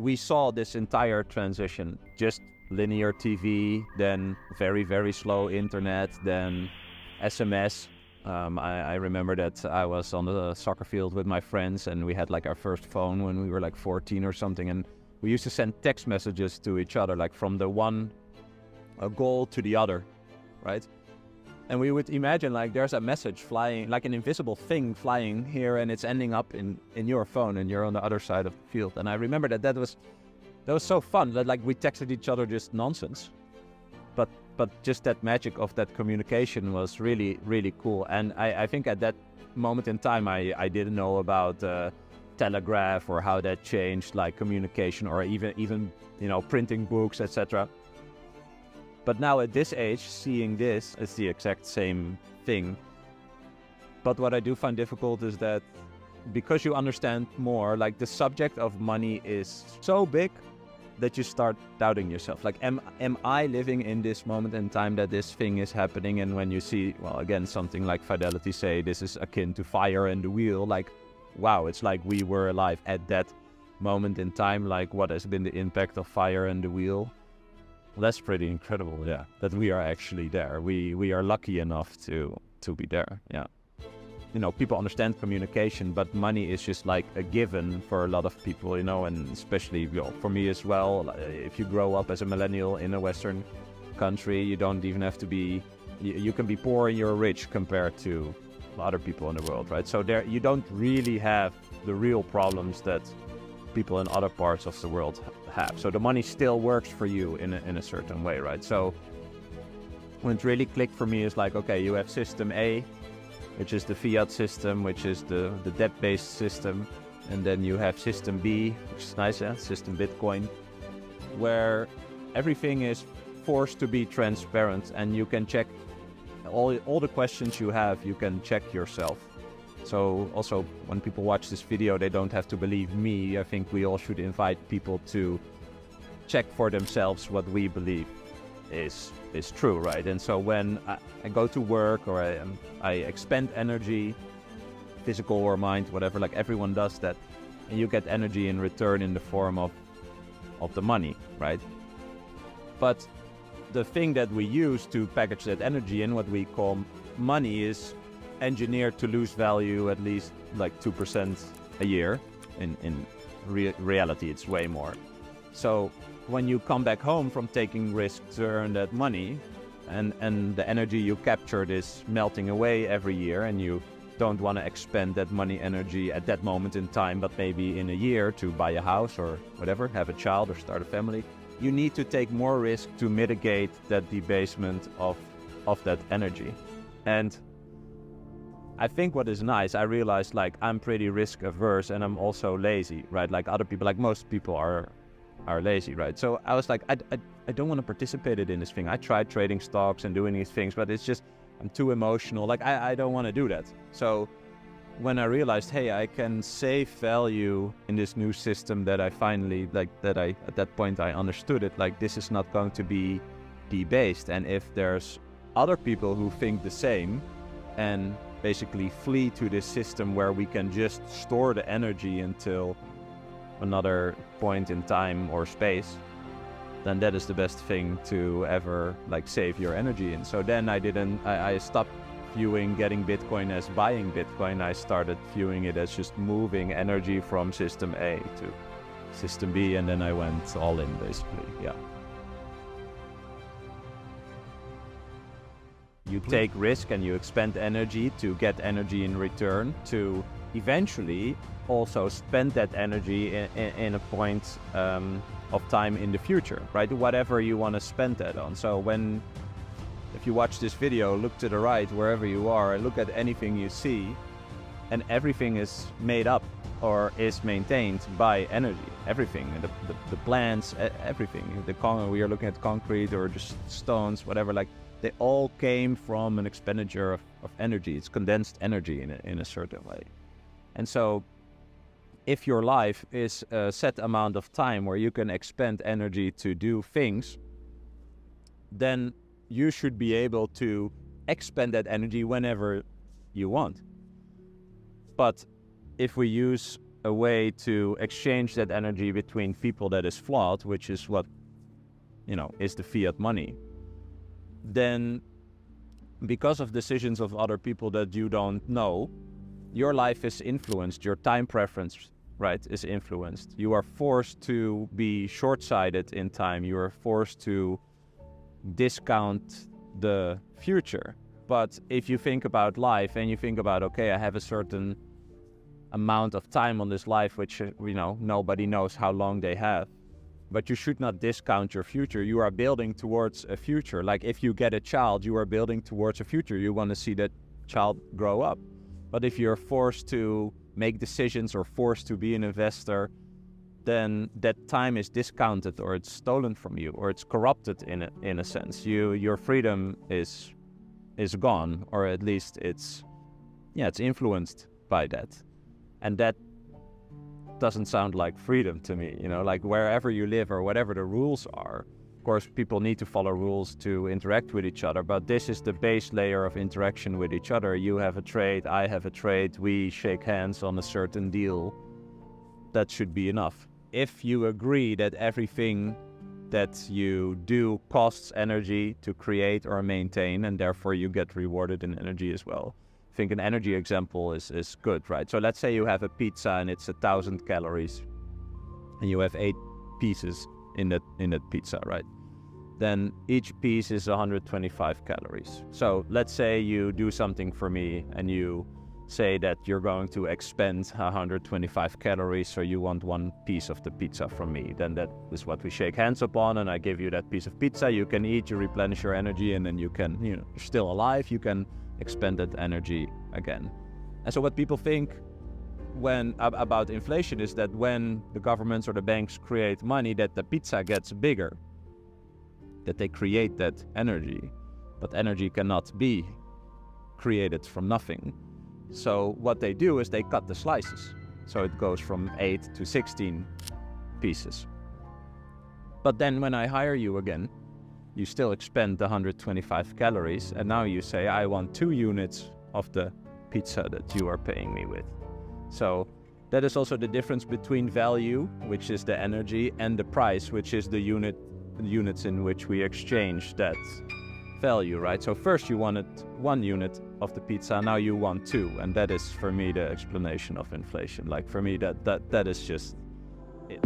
We saw this entire transition, just linear TV, then very, very slow internet, then SMS. I remember that I was on the soccer field with my friends and we had like our first phone when we were like 14 or something, and we used to send text messages to each other, like from the one goal to the other, right? And we would imagine like there's a message flying, like an invisible thing flying here, and it's ending up in your phone and you're on the other side of the field. And I remember that was so fun, that like we texted each other just nonsense. But just that magic of that communication was really, really cool. And I think at that moment in time, I didn't know about telegraph or how that changed like communication, or even printing books, etc. But now at this age, seeing this, it's the exact same thing. But what I do find difficult is that because you understand more, like the subject of money is so big that you start doubting yourself. Like, am I living in this moment in time that this thing is happening? And when you see, well, again, something like Fidelity say, this is akin to fire and the wheel, like, wow, it's like we were alive at that moment in time. Like, what has been the impact of fire and the wheel? Well, that's pretty incredible, yeah, that we are actually there. We are lucky enough to be there, yeah. People understand communication, but money is just like a given for a lot of people, and especially for me as well. If you grow up as a millennial in a Western country, you don't even have to be, you can be poor and you're rich compared to other people in the world, right? So there, you don't really have the real problems that people in other parts of the world have. So the money still works for you in a certain way, right? So when it really clicked for me is like, okay, you have system A, which is the fiat system, which is the debt-based system. And then you have system B, which is nice, yeah? System Bitcoin, where everything is forced to be transparent and you can check all the questions you have, you can check yourself. So also when people watch this video, they don't have to believe me. I think we all should invite people to check for themselves what we believe is true, right? And so when I go to work or I expend energy, physical or mind, whatever, like everyone does that, and you get energy in return in the form of the money, right? But the thing that we use to package that energy in, what we call money, is engineered to lose value at least like 2% a year. In reality, it's way more. So when you come back home from taking risks to earn that money, and the energy you captured is melting away every year, and you don't want to expend that money energy at that moment in time, but maybe in a year to buy a house or whatever, have a child or start a family, you need to take more risk to mitigate that debasement of that energy. And I think what is nice, I realized like I'm pretty risk averse and I'm also lazy, right? Like other people, like most people are lazy, right? So I was like, I don't want to participate in this thing. I tried trading stocks and doing these things, but it's just, I'm too emotional. Like I don't want to do that. So when I realized, hey, I can save value in this new system that I finally, at that point I understood it, like this is not going to be debased. And if there's other people who think the same and basically flee to this system where we can just store the energy until another point in time or space, then that is the best thing to ever like save your energy in. So then I stopped viewing getting Bitcoin as buying Bitcoin. I started viewing it as just moving energy from system A to system B, and then I went all in basically, yeah. You take risk and you expend energy to get energy in return to eventually also spend that energy in a point of time in the future, right? Whatever you want to spend that on. So if you watch this video, look to the right, wherever you are, and look at anything you see, and everything is made up or is maintained by energy. Everything, the plants, everything. We are looking at concrete or just stones, whatever, like they all came from an expenditure of energy. It's condensed energy in a certain way. And so if your life is a set amount of time where you can expend energy to do things, then you should be able to expend that energy whenever you want. But if we use a way to exchange that energy between people that is flawed, which is what, is the fiat money, then because of decisions of other people that you don't know, your life is influenced, your time preference, right, is influenced. You are forced to be short-sighted in time. You are forced to discount the future. But if you think about life and you think about, okay, I have a certain amount of time on this life, which, nobody knows how long they have, but you should not discount your future. You are building towards a future. Like if you get a child, you are building towards a future. You want to see that child grow up. But if you're forced to make decisions or forced to be an investor, then that time is discounted, or it's stolen from you, or it's corrupted in a sense. Your freedom is gone, or at least it's influenced by that. And that doesn't sound like freedom to me, like wherever you live or whatever the rules are. Of course, people need to follow rules to interact with each other, but this is the base layer of interaction with each other. You have a trade, I have a trade, we shake hands on a certain deal. That should be enough. If you agree that everything that you do costs energy to create or maintain, and therefore you get rewarded in energy as well. I think an energy example is good, right? So let's say you have a pizza and it's 1,000 calories, and you have 8 pieces in that pizza, right? Then each piece is 125 calories. So let's say you do something for me and you say that you're going to expend 125 calories, so you want 1 piece of the pizza from me. Then that is what we shake hands upon, and I give you that piece of pizza. You can eat, you replenish your energy, and then you can, you're still alive, you can expend that energy again. And so what people think about inflation is that when the governments or the banks create money, that the pizza gets bigger, that they create that energy. But energy cannot be created from nothing. So what they do is they cut the slices. So it goes from 8 to 16 pieces. But then when I hire you again, you still expend the 125 calories, and now you say, I want 2 units of the pizza that you are paying me with. So that is also the difference between value, which is the energy, and the price, which is the units in which we exchange that value, right? So first you wanted 1 unit of the pizza, now you want 2, and that is for me the explanation of inflation. Like for me that is just it.